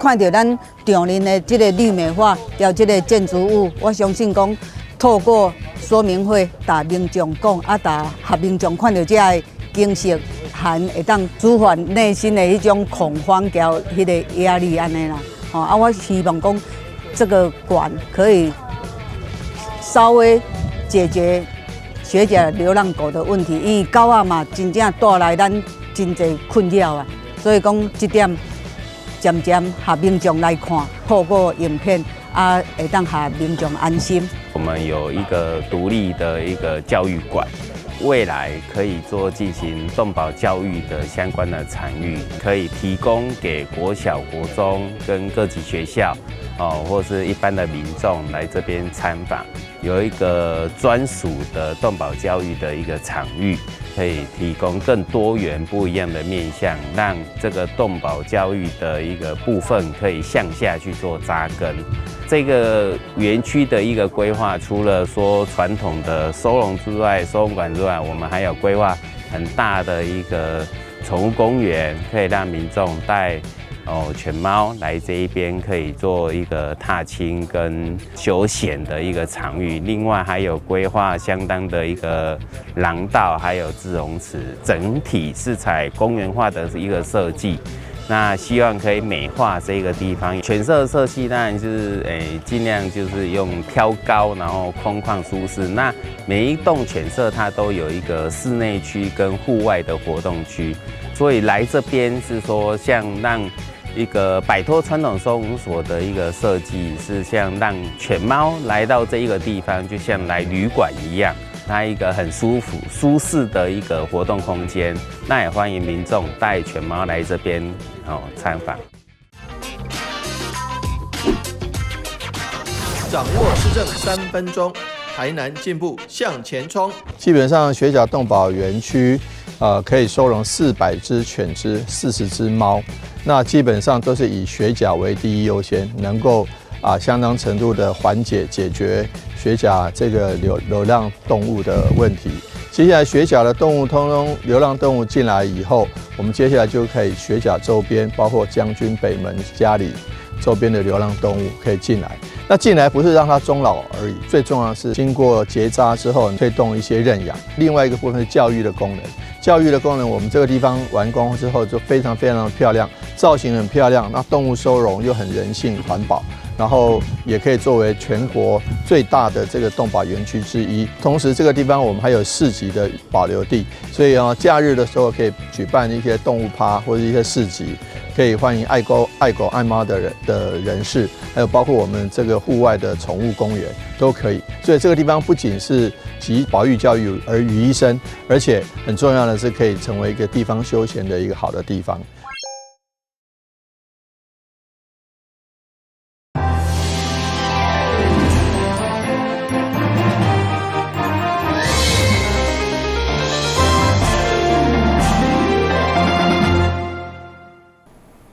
看到咱场内的这个绿美化，调这个建筑物，我相信讲透过说明会，大民众讲，大合民众看到这个景色，还会当舒缓内心的一种恐慌，交迄个压力安尼啦。我希望讲这个馆可以稍微解决学甲流浪狗的问题，因为狗仔嘛真正带来咱真侪困扰啊，所以讲这点渐渐下民众来看，透过影片会当下民众安心。我们有一个独立的一个教育馆，未来可以进行动保教育的相关的场域，可以提供给国小、国中跟各级学校或是一般的民众来这边参访，有一个专属的动保教育的一个场域，可以提供更多元不一样的面向，让这个动保教育的一个部分可以向下去做扎根。这个园区的一个规划，除了说传统的收容馆之外，我们还有规划很大的一个宠物公园，可以让民众带犬猫来这一边，可以做一个踏青跟休闲的一个场域。另外还有规划相当的一个廊道，还有自容池，整体是采公园化的一个设计。那希望可以美化这个地方。犬舍设计当然就是尽量就是用挑高，然后空旷舒适。那每一栋犬舍它都有一个室内区跟户外的活动区，所以来这边是说像让一个摆脱传统收容所的一个设计，是像让犬猫来到这一个地方，就像来旅馆一样。它一个很舒服、舒适的一个活动空间，那也欢迎民众带犬猫来这边参访。掌握施政3分钟，台南进步向前冲。基本上学甲动保园区，可以收容400只犬只、40只猫，那基本上都是以学甲为第一优先，能够相当程度的解决学甲这个流浪动物的问题。接下来学甲的动物流浪动物进来以后，我们接下来就可以学甲周边，包括将军、北门、嘉里周边的流浪动物可以进来。那进来不是让它终老而已，最重要的是经过结扎之后推动一些认养。另外一个部分是教育的功能，教育的功能我们这个地方完工之后就非常的漂亮，造型很漂亮，那动物收容又很人性环保。然后也可以作为全国最大的这个动保园区之一。同时，这个地方我们还有市集的保留地，所以假日的时候可以举办一些动物趴或者一些市集，可以欢迎爱狗爱猫的人士，还有包括我们这个户外的宠物公园都可以。所以这个地方不仅是集保育教育而于一身，而且很重要的是可以成为一个地方休闲的一个好的地方。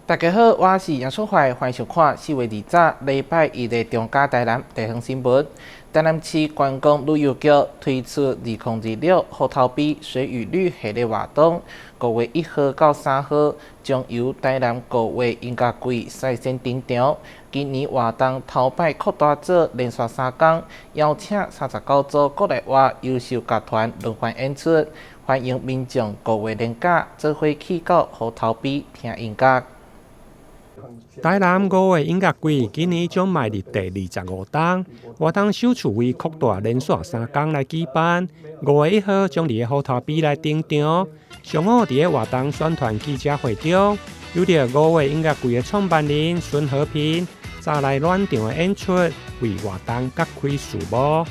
大家好，我是杨淑怀，欢迎收看4月20日礼拜一的中嘉台南地方新闻。台南市观光旅游局推出2026虎头埤水与绿系列活动，5月1号到3号将由台南国卫音乐季率先登场。今年活动头摆扩大做连续3天，邀请39组国内外优秀乐团轮番演出，欢迎民众5月连假做伙去到虎头埤听音乐。台南5月音乐季今年将迈入第25档，活动首次为扩大连续3天来举办。5月1号将伫虎头埤来登场。上午伫个活动宣传记者会中，有着5月音乐季的创办人孙和平早来暖场的演出，为活动揭开序幕。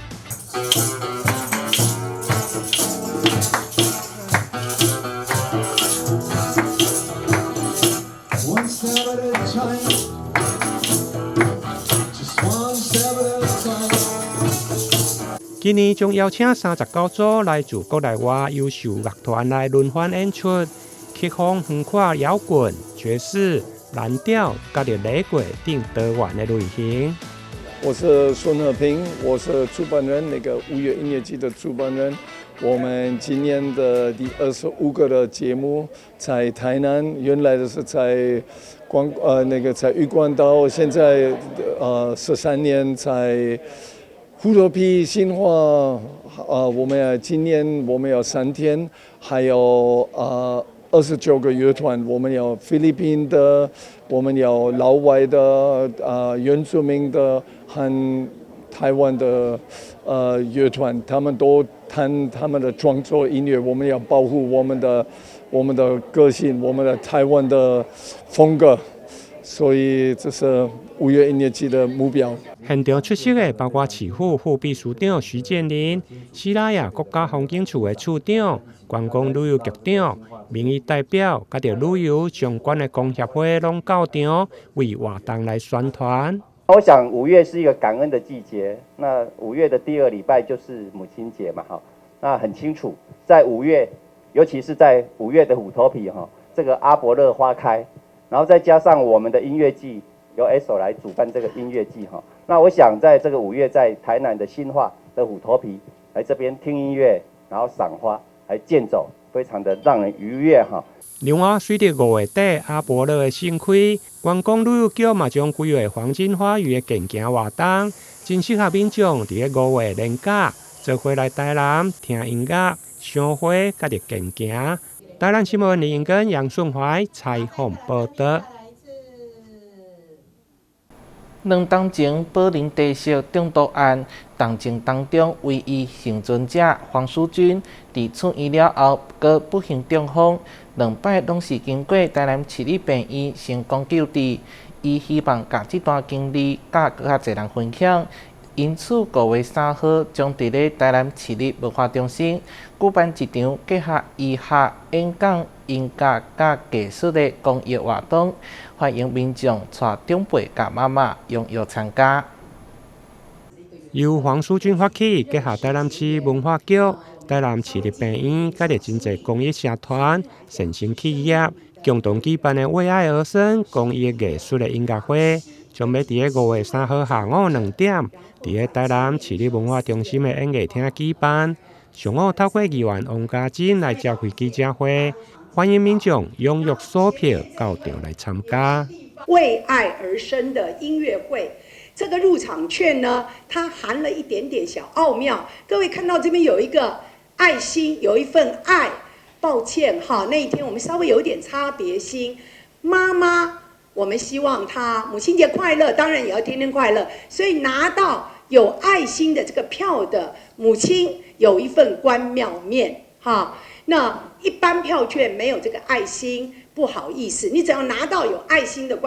今年将邀请39组来自国内外优秀乐团来轮番演出，曲风横跨摇滚、爵士、蓝调、甲着雷鬼等多元的类型。我是孙和平，我是主办人，5月音乐季的主办人。我们今年的第25个的节目在台南，原来的是在那个才预管到现在13年才虎头埤新化我们今年我们有3天，还有29个乐团，我们有菲律宾的，我们有老外的原住民的和台湾的乐团，他们都弹他们的创作音乐，我们要保护我们的个性，我们的台湾的风格，所以这是5月音乐季的目标。现场出席的包括市府副秘书长徐建林、西拉雅国家风景处的处长、观光旅游局长、民意代表，甲着旅游相关的工协会拢到场为活动来宣传。我想5月是一个感恩的季节，那5月的第2礼拜就是母亲节嘛，哈，那很清楚，在5月，尤其是在5月的虎头埤哈，这个阿伯乐花开，然后再加上我们的音乐季，由 ESO 来主办这个音乐季哈，那我想在这个5月，在台南的新化的虎头埤来这边听音乐，然后赏花，还健走，非常的让人愉悦哈。另外，随着5月底阿伯乐的盛开，观光旅游局嘛将规划黄金花园的健行活动，真适合民众伫个5月连假做伙来台南听音乐、赏花，甲着健行。台南新闻李英根、杨顺怀采访报道。2当前宝林地色中毒案，动情当中唯一幸存者黄淑君，伫出院了后，佮不幸中风，2摆拢是经过台南市立病院成功救治。伊希望甲这段经历甲较侪人分享，因此5月3号将伫咧台南市立文化中心举办一场结合医学、演讲、音乐甲艺术的公益活动，欢迎民众带长辈甲妈妈踊跃参加。由黄淑君发起，结合台南市文化局、台南市立病院，甲着真侪公益社团、善心企业，共同举办的为爱而生公益艺术的音乐会，将要伫个5月3号下午2点，伫个台南市立文化中心的演艺厅举办。上午透过议员王家珍来召开记者会，欢迎民众踊跃索票到场来参加。为爱而生的音乐会，这个入场券呢，它含了一点点小奥妙。各位看到这边有一个爱心，有一份爱。抱歉哈，那一天我们稍微有点差别心。妈妈，我们希望她母亲节快乐，当然也要天天快乐。所以拿到有爱心的这个票的母亲，有一份关庙面哈。那一般票券没有这个爱心，不好意思，你只要拿到有爱心的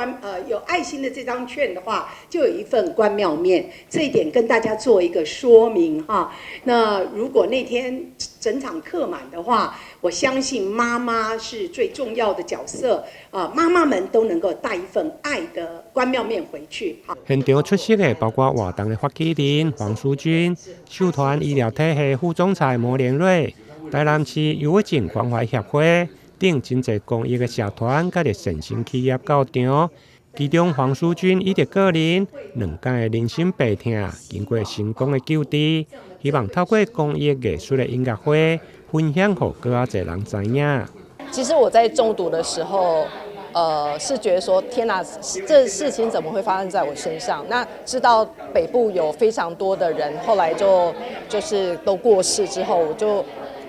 有爱心的这张券的话，就有一份关庙面。这一点跟大家做一个说明哈。那如果那天整场客满的话，我相信妈妈是最重要的角色妈妈们都能够带一份爱的关庙面回去。现场出席的包括活动的发起人黄淑君、秀团医疗体系副总裁摩连瑞、台南市忧郁症关怀协会等真侪公益的社团，甲着善心企业到场。其中黄淑君伊着个人2届的人生病痛，经过成功的救治，希望透过公益艺术的音乐会，分享给更加侪人知影。其实我在中毒的时候，是觉得说天哪，这事情怎么会发生在我身上？那知道北部有非常多的人，后来就是都过世之后，我就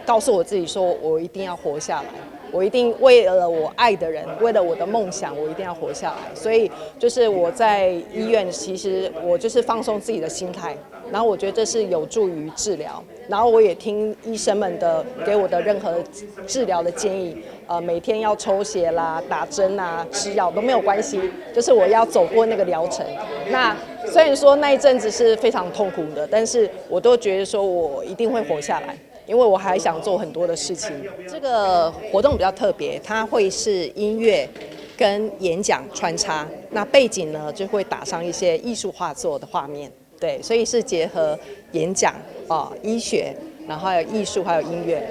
告诉我自己说，我一定要活下来。我一定为了我爱的人，为了我的梦想，我一定要活下来。所以就是我在医院，其实我就是放松自己的心态，然后我觉得这是有助于治疗。然后我也听医生们的给我的任何治疗的建议，每天要抽血啦、打针啊、吃药都没有关系，就是我要走过那个疗程。那虽然说那一阵子是非常痛苦的，但是我都觉得说我一定会活下来。因为我还想做很多的事情。这个活动比较特别，它会是音乐跟演讲穿插，那背景呢就会打上一些艺术画作的画面，对，所以是结合演讲医学，然后还有艺术，还有音乐。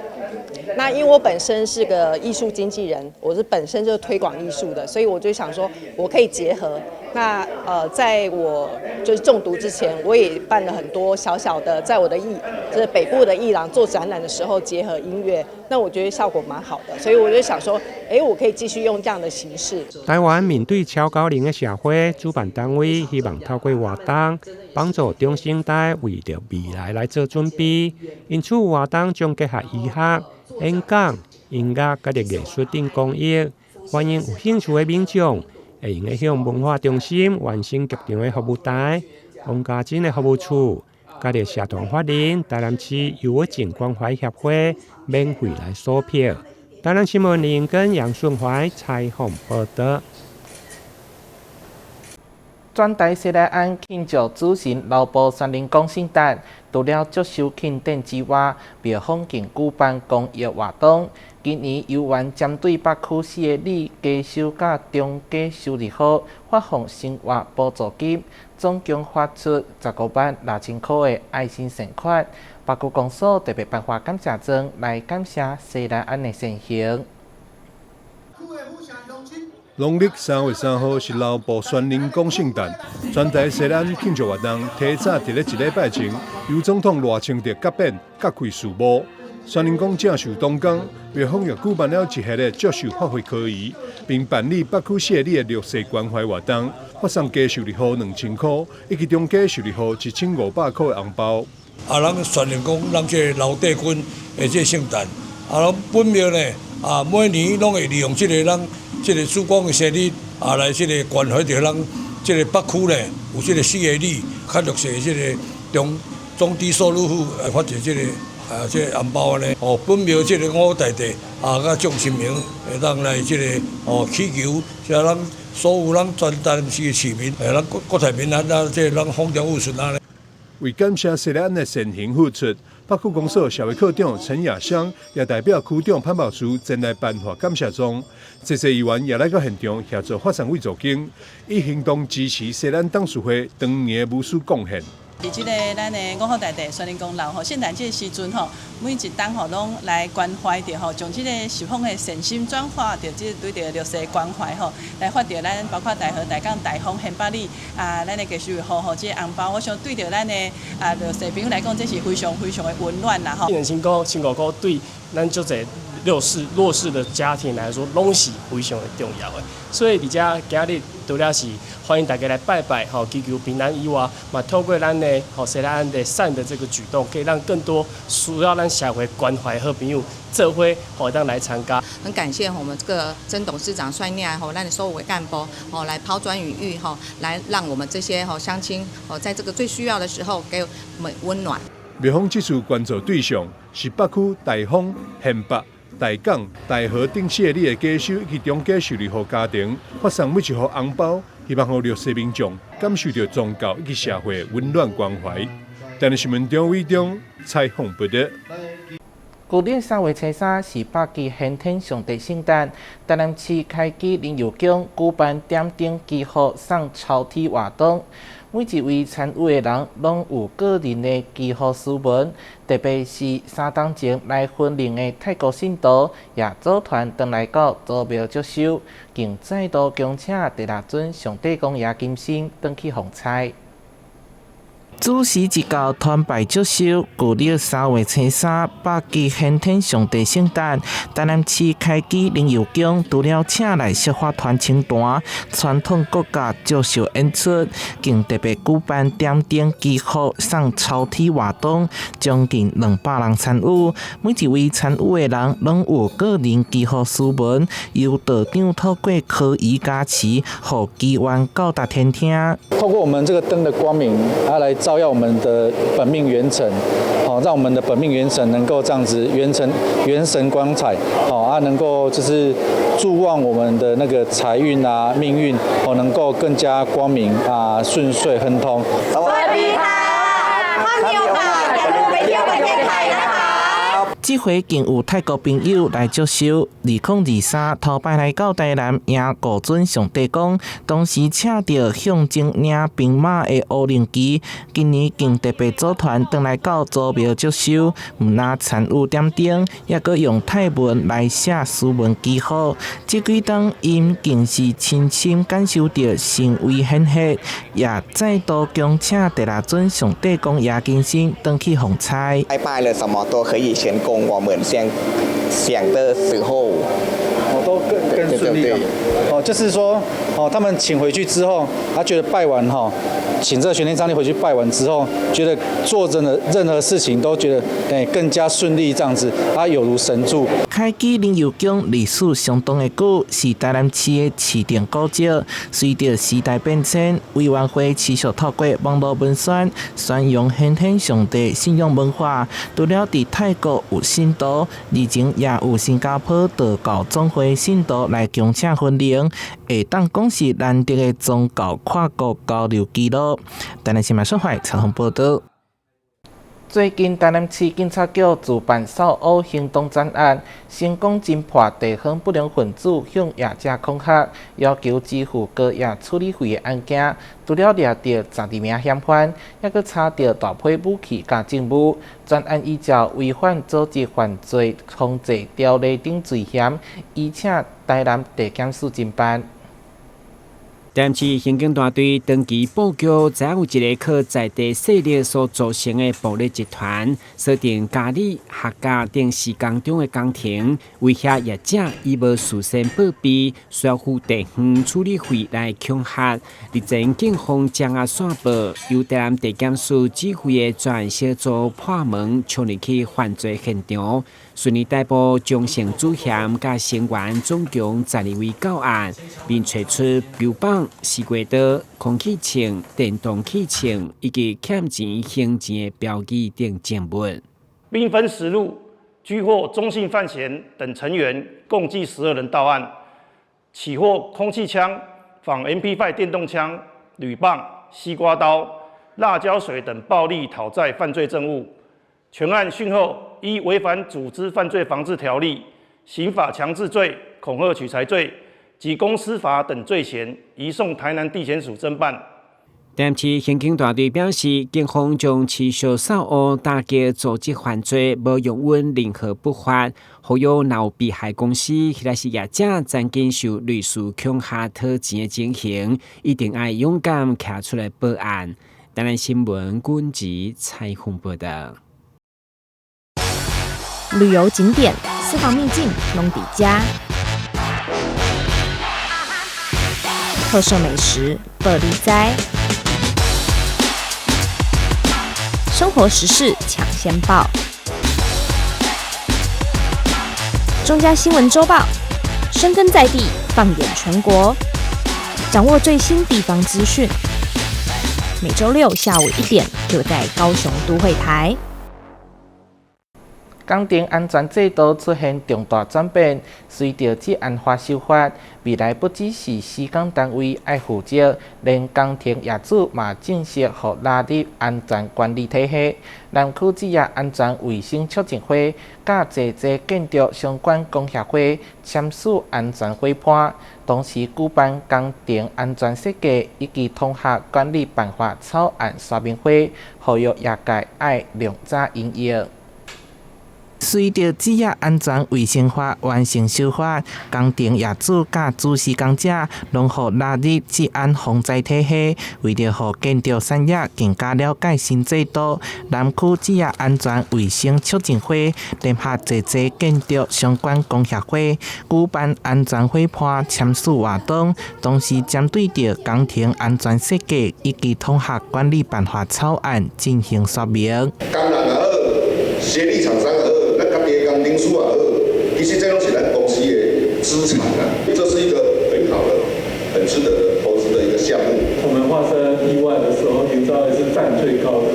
那因为我本身是个艺术经纪人，我是本身就是推广艺术的，所以我就想说，我可以结合那在我就是中毒之前，我也办了很多小小的，在我的就是北部的艺廊做展览的时候结合音乐，那我觉得效果蛮好的，所以我就想说，我可以继续用这样的形式。台湾面对超高龄的社会，主办单位希望透过活动，帮助中生代为着未来来做准备。因此，活动将结合医学、演讲、音乐甲艺术等公益，欢迎有兴趣的民众会用向文化中心完成剧场的服务台、王家珍的服务处、甲社团法人台南市幼儿症关怀协会免费来索票。台南新闻林跟杨顺怀采访报道。全台西来安庆祝主神劳保山林公圣诞，除了接受庆典之外，庙方更举办公益活动。今年游园针对北区市的里家收甲中价收入好，发放生活补助金，总共发出15万6千块的爱心善款。北区公所特别颁发感谢状来感谢西来安的善行。农历3月3号是劳保山林公圣诞，全台西安庆祝活动提早伫咧1礼拜前，由总统赖清德甲变揭开序幕。山林公正寿当天，庙方又举办了一系列接受发挥可疑，并办理北区市里的绿色关怀活动，发送家受理户2000块，以及中家受理户1500块的红包。咱宣传讲，咱这老帝君的这圣诞，咱本庙呢，每年拢会利用咱这个曙光的生日，来这个关怀着咱这个北区呢，有这个4个里较绿色的这个中低收入户来发展这个。这个红包呢，本庙这个5大帝甲众神明会当来这个祈求，像咱所有咱全台南市的市民，咱国泰民安啊，这咱风调雨顺啊。为感谢西来安的善行付出，北区公所社会科长陈亚香也代表区长潘宝书前来颁发感谢状。这些议员也来到现场协助发送慰助金，以行动支持西兰董事会当年的无私贡献。伫即个咱的5号大地山林公路圣诞节时阵每一档拢来关怀着将即个十方的善心转化着即对着绿色关怀来发着咱包括大河、大港、大丰、县北里咱的家属户即个红包，我想对着咱的绿色朋友来讲，这是非常非常的温暖啦1年新高对咱足侪弱势的家庭来说，拢是非常的重要的。所以伫遮今日除了是欢迎大家来拜拜，祈求平安以外，嘛透过咱的西来安的善的这个举动，可以让更多需要咱社会关怀好朋友做伙当来参加。很感谢我们这个曾董事长率领咱的所有的干部来抛砖引玉来让我们这些乡亲在这个最需要的时候给我们温暖。庙方这次关注对象是北区大丰、县北、大港、大河等4个里的家属以及中家受理户家庭，发送每一户红包，希望让绿色民众感受到宗教以及社会温暖关怀。台南新闻张伟忠采访报道。旧年3月初3是北基先天上帝圣诞，台南市开基林友宫举办点灯祈福送超体活动。每一位参与的人拢有个人的祈福诗文，特别是3档前来婚礼的泰国信徒也组团回来到祖庙接收，并再度恭请第6尊上帝公爷金星回去奉差。主持一教团拜接收，旧年3月初3，北基先天上帝圣诞，台南市开基林友宫除了请来小花团青团、传统国家接受演出，更特别举办点灯祈福送超体活动，将近200人参与。每一位参与的人拢有个人祈福诗文，由道长透过科仪加持，互祈愿到达天听。透过我们这个灯的光明，来照耀我们的本命元神，让我们的本命元神能够这样子元神光彩，能够就是助旺我们的那个财运啊、命运，能够更加光明啊、顺遂亨通。这回竟有泰国朋友来接受。2023头摆来到台南迎高准上帝公，当时请到象征领兵马的乌灵旗，今年竟特别组团回来到祖庙接受，唔但参与点灯，也阁用泰文来写书文记号。这几天因竟是亲身感受到神威显赫，也再度恭请第六尊上帝公亚金星登去风采。拜了什么都可以先供我们想的时候，都更顺利。就是说，他们请回去之后，他觉得拜完请这个玄天上帝回去拜完之后，觉得做真的任何事情都觉得更加顺利，这样子，有如神助。开基林游宫历史相当的久，是台南市的市定古迹。随着时代变迁，委员会持续透过网络文宣，宣扬先天上帝信仰文化。除了伫泰国有信徒，以前也有新加坡道教总会信徒来恭请分灵，会当讲是难得的宗教跨国交流记录。台南新闻社会采访报道。最近，台南市警察局主办扫恶行动专案，成功侦破地方不良分子向业者恐吓，要求支付高额处理费的案件。除了抓到12名嫌犯，也阁查到大批武器甲证物。专案依照违反组织犯罪控制条例等罪嫌，依请台南地检署侦办。台南市刑警大队长期布局，知有一个靠在地势力所组成的暴力集团，锁定家里、客家等施工中的工程，威胁业者以无事先报备、需付地方处理费来恐吓。日前警方掌握线报，由台南地检署指挥的专案小组破门冲入去犯罪现场，顺利逮捕中性主嫌甲成员总共12位到案，并找出标榜四季刀、空气枪、电动气枪以及欠钱行钱的标记等证物。兵分10路，拘获中性犯嫌等成员，共计12人到案，起获空气枪、仿 MP5 电动枪、铝棒、西瓜刀、辣椒水等暴力讨债犯罪证物。全案讯后，依违反组织犯罪防治条例、刑法强制罪、恐吓取财罪及公司法等罪嫌，移送台南地检署侦办。台南市刑警大队表示，警方将持续扫恶，打击组织犯罪，无容允任何不法。呼吁若有被害公司或者是业者曾经受类似恐吓讨钱的情形，一定要勇敢站出来报案。台南新闻军籍采访报道。旅游景点、私房秘境拢底家，特色美食乐力哉，生活时事抢先报，中嘉新闻周报，深耕在地，放眼全国，掌握最新地方资讯。每周6下午1点，就在高雄都会台。工程安全制度出现重大转变，随着这案发修法，未来不只是施工单位要负责，连工程业主嘛正式互纳入安全管理体系。南区职业安全卫生促进会甲济建筑相关工协会签署安全伙伴，同时举办工程安全设计以及统合管理办法草案说明会，呼吁业界要量早营业。随着职业安全卫生法完成修法，工程业主甲主施工者拢互纳入治安防灾体系。为了互建筑产业更加了解新制度，南区职业安全卫生促进会联合济建筑相关工协会，举办安全伙伴签署活动，同时针对着工程安全设计以及统合管理办法草案进行说明。工人也好，协力厂商也好。工程师也好，其实这都是咱公司的资产啊，这是一个很好的、很值得投资的一个项目。我们发生意外的时候，营造也是占最高的，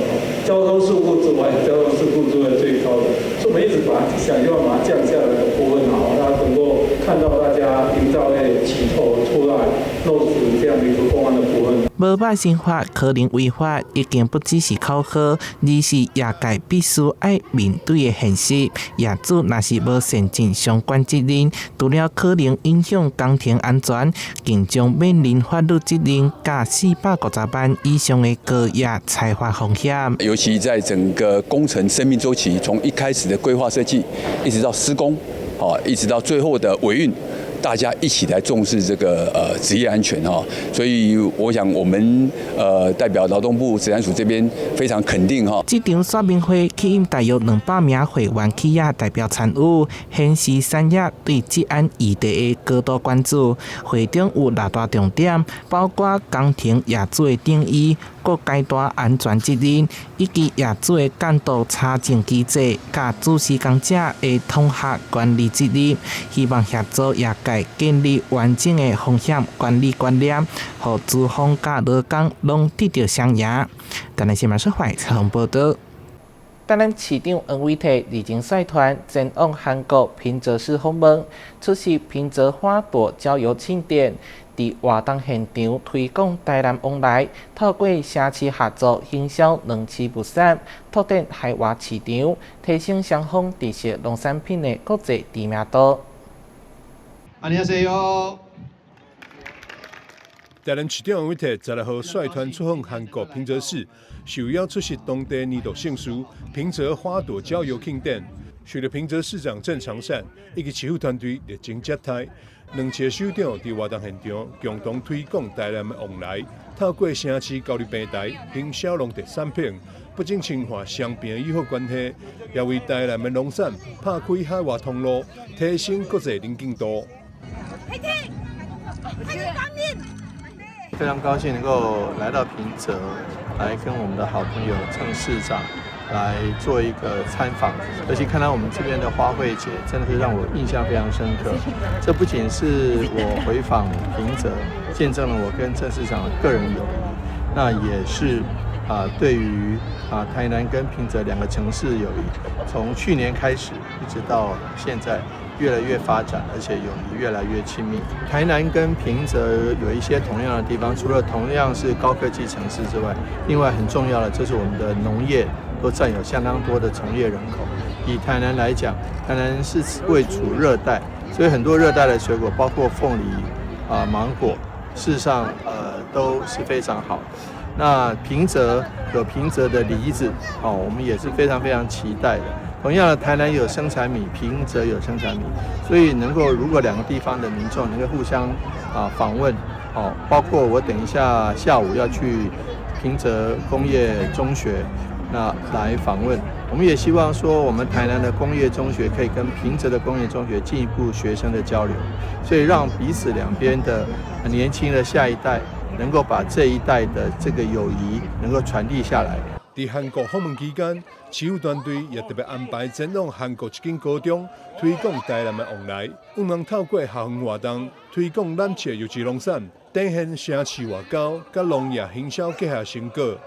交通事故之外，交通事故之外最高的，所以我们一直想要把它降下来的部分，好，大家能够看到大家营造业起头出来，露出这样的一个公安的部分。无百姓法可能违法，已经不只是口号，而是业界必须爱面对的现实。业主若是无善尽相关责任，除了可能影响工程安全，更将面临法律责任加450万以上的高压财罚风险。尤其在整个工程生命周期，从一开始的规划设计，一直到施工，一直到最后的维运。大家一起来重视这个职业安全所以我想我们代表劳动部治安署这边非常肯定这场说明会吸引大约200名会员企业代表参与，显示产业对治安议题的高度关注。会中有6大重点，包括工程业主的定义、各阶段安全责任，以及业主的监督查证机制，甲主施工者的统合管理责任，希望协助业界建立完整的风险管理观念，让资方甲劳工拢得到双赢。台南新闻社会采访报道。台南市长黄伟綽日前率团前往韩国平泽市访问，出席平泽花朵郊游庆典。伫活动现场推广台南往来，透过城市合作行销两市不散，拓展海外市场，提升双方特色农产品的国际知名度。안녕하세요。台南市长黄伟綽16号率团出访韩国平泽市，受邀出席当地年度盛事平泽花朵郊游庆典。随着平泽市长郑长善以及市府团队热情接待。两市首长伫活动现场共同推广台南的往来，透过城市交流平台行销农特产品，不仅深化双边友好关系，也为台南的农产打开海外通路，提升国际能见度。非常高兴能够来到平泽，来跟我们的好朋友郑市长来做一个参访，尤其看到我们这边的花卉节，真的是让我印象非常深刻。这不仅是我回访平泽，见证了我跟郑市长的个人友谊，那也是对于台南跟平泽2个城市友谊，从去年开始一直到现在越来越发展，而且友谊越来越亲密。台南跟平泽有一些同样的地方，除了同样是高科技城市之外，另外很重要的就是我们的农业都占有相当多的从业人口。以台南来讲，台南是位处热带，所以很多热带的水果，包括凤梨、芒果，事实上都是非常好的。那平泽有平泽的梨子，我们也是非常非常期待的。同样的，台南有生产米，平泽有生产米，所以如果2个地方的民众能够互相访问，包括我等一下下午要去平泽工业中学来访问，我们也希望说我们台南的工业中学可以跟平泽的工业中学进一步学生的交流，所以让彼此两边的年轻的下一代能够把这一代的这个友谊能够传递下来。在韩国访问期间，市府团队也特别安排前往韩国一间高中，推广台南的往来，希望透过校园活动推广咱市的优质农产，展现城市外交甲农业行销结合成果。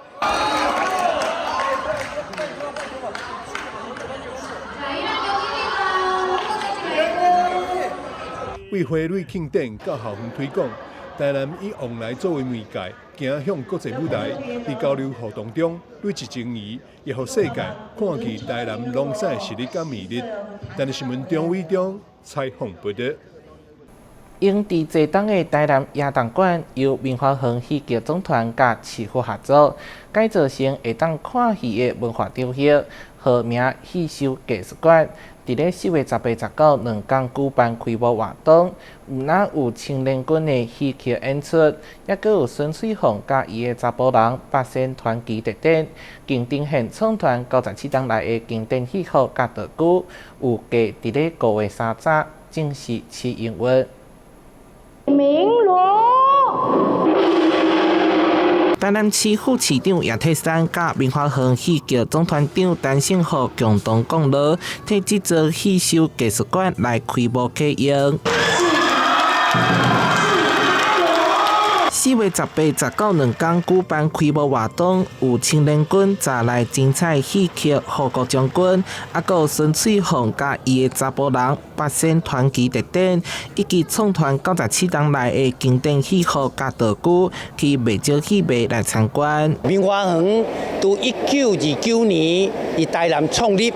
为花蕊庆典到校园推广，台南以往来作为媒介，行向国际舞台。在交流活动中，累积情谊，也让世界看见台南农产的实力甲魅力。台南新闻张伟忠采访报道。用伫坐档的台南亚东馆，由文化园戏剧总团甲市府合作，改造成会当看戏的文化中心，号名戏修艺术馆。伫咧4月18、19两天举办开幕活动，唔但有青年军的戏剧演出，也佮有孙翠凤甲伊的查甫人八仙传奇特展，更呈现创团97档来的经典戏曲甲道具，有计伫咧5月3日正式试营运。明罗。台南市副市长叶泰山甲文化园戏剧总团长陈胜豪共同讲乐，替这座戏修艺术馆来开幕启用。4 4月18、19两天举办开幕活动，有青年军再来精彩戏剧《护国将军》，还有孙翠凤甲伊的查甫人八仙传奇特典，以及创团97人来的经典戏曲甲道具，去袂少戏迷来参观。明华园从1929年以台南创立，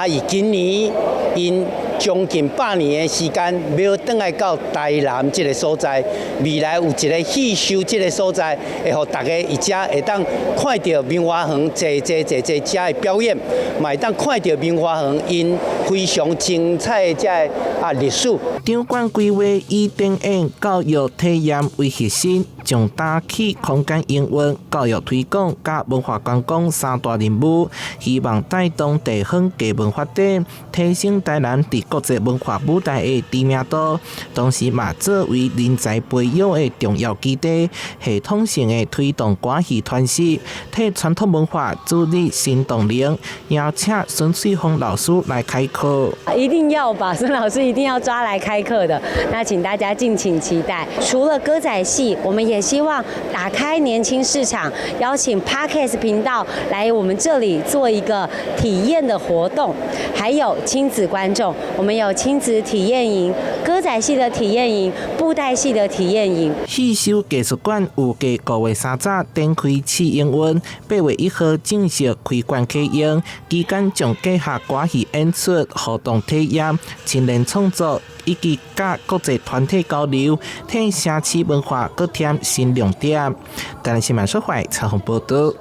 以今年因将近100年的时间，要转来到台南这个所在，未来有一个戏show这个所在，会互大家一只会当看到明华园这遮的表演，嘛会当看到明华园因非常精彩的这历史。场馆规划以电影、教育、体验为核心，将大气空间营运、教育推广甲文化观光3大任务，希望带动地方家文发展，提升台南伫国际文化舞台的知名度，同时嘛作为人才培养的重要基地，系统性的推动歌戏传习，替传统文化注入新动力。邀请孙翠凤老师来开课，一定要把孙老师一定要抓来开课的，那请大家敬请期待。除了歌仔戏，我们也希望打开年轻市场，邀请 Podcast 频道来我们这里做一个体验的活动，还有亲子观众。我们有亲子体验营、歌仔戏的体验营、布袋戏的体验营。戏秀艺术馆预计5月3日展开试营运，8月1号正式开馆启用。期间将结合歌戏演出、活动体验、青年创作以及甲国际团体交流，替城市文化搁添新亮点。台南新闻社会采访报道。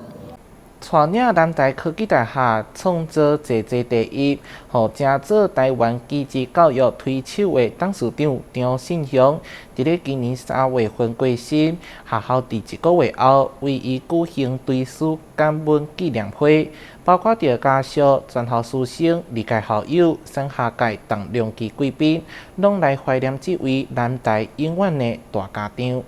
带领南台科技大学创造济第一，互正做台湾机智教育推手的董事长张信雄，伫咧今年3月份过身，学校伫1个月后为伊举行追思感恩纪念会，包括着家属、全校师生、历届校友、省下届同两期贵宾，拢来怀念这位南台永远的大家长。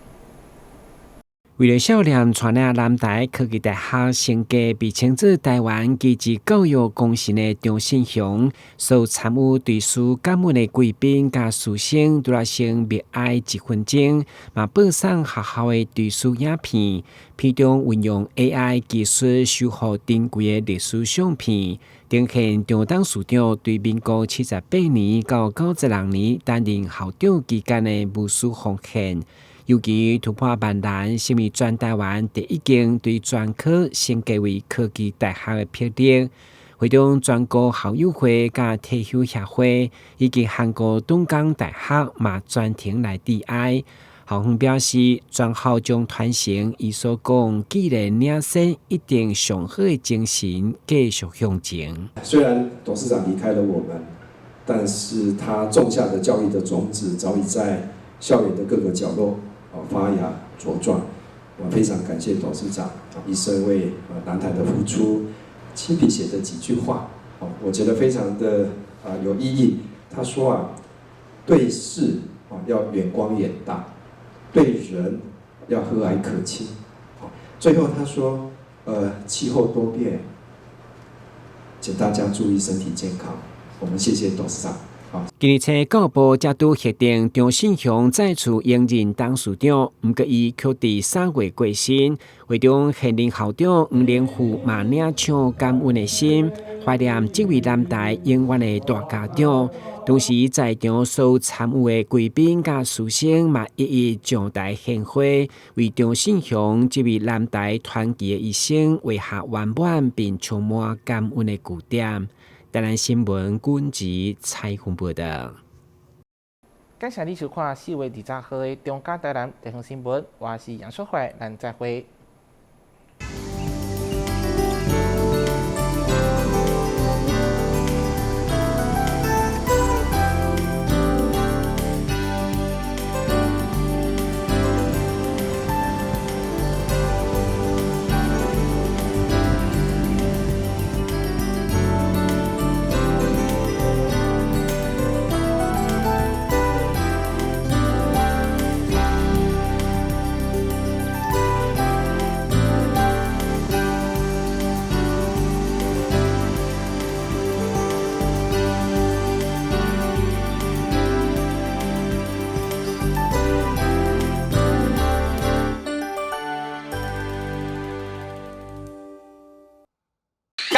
为了纪念带领南台科技大学成绩被称作台湾机智教育功臣的张信雄，所参与追思感恩的贵宾甲师生，都来先默哀1分钟，嘛播送学校的追思影片，片中运用 AI 技术修复珍贵的历史相片，呈现张董事长对民国78年到92年担任校长期间的无私奉献。尤其突破万难，成为全台湾第一间对专科升格为科技大学的霹雳。会中全国校友会甲体育协会以及韩国东江大学嘛专程来致哀。校方表示，全校将传承伊所讲既然领先，一定上好的精神，继续向前。虽然董事长离开了我们，但是他种下的教育的种子早已在校园的各个角落发芽茁壮。我非常感谢董事长一生为南台的付出，亲笔写的几句话，我觉得非常的有意义。他说对事要眼光眼大，对人要和蔼可亲。最后他说气候多变，请大家注意身体健康。我们谢谢董事长。今日初教育部才拄核定张信雄再次应任董事长，不过伊却伫3月过身。会中现任校长黄连富嘛领唱感恩的心，怀念这位南台永远的大家长。同时在场所参与的贵宾甲师生嘛一一上台献花，为张信雄这位南台传奇的一生画下圆满并充满感恩的句点。台南新闻军职采访报道。感谢你收看4月20号的中嘉台南地方新闻，我是杨淑慧，咱再会。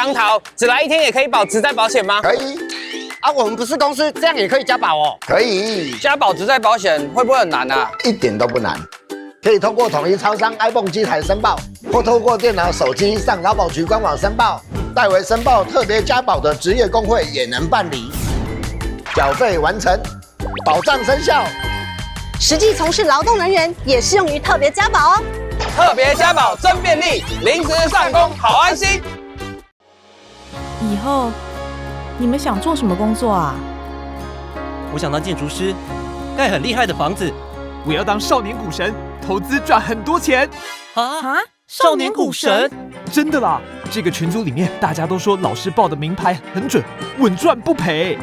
刚逃，只来1天也可以保职灾保险吗？可以。啊，我们不是公司，这样也可以加保哦。可以。加保职灾保险会不会很难啊？一点都不难，可以通过统一超商 iPhone 机台申报，或透过电脑、手机上劳保局官网申报。代为申报特别加保的职业工会也能办理。缴费完成，保障生效。实际从事劳动人员也适用于特别加保哦。特别加保真便利，临时上工好安心。以后你们想做什么工作啊？我想当建筑师，盖很厉害的房子。我要当少年股神，投资赚很多钱。啊？少年股神？真的啦！这个群组里面大家都说老师报的名牌很准，稳赚不赔。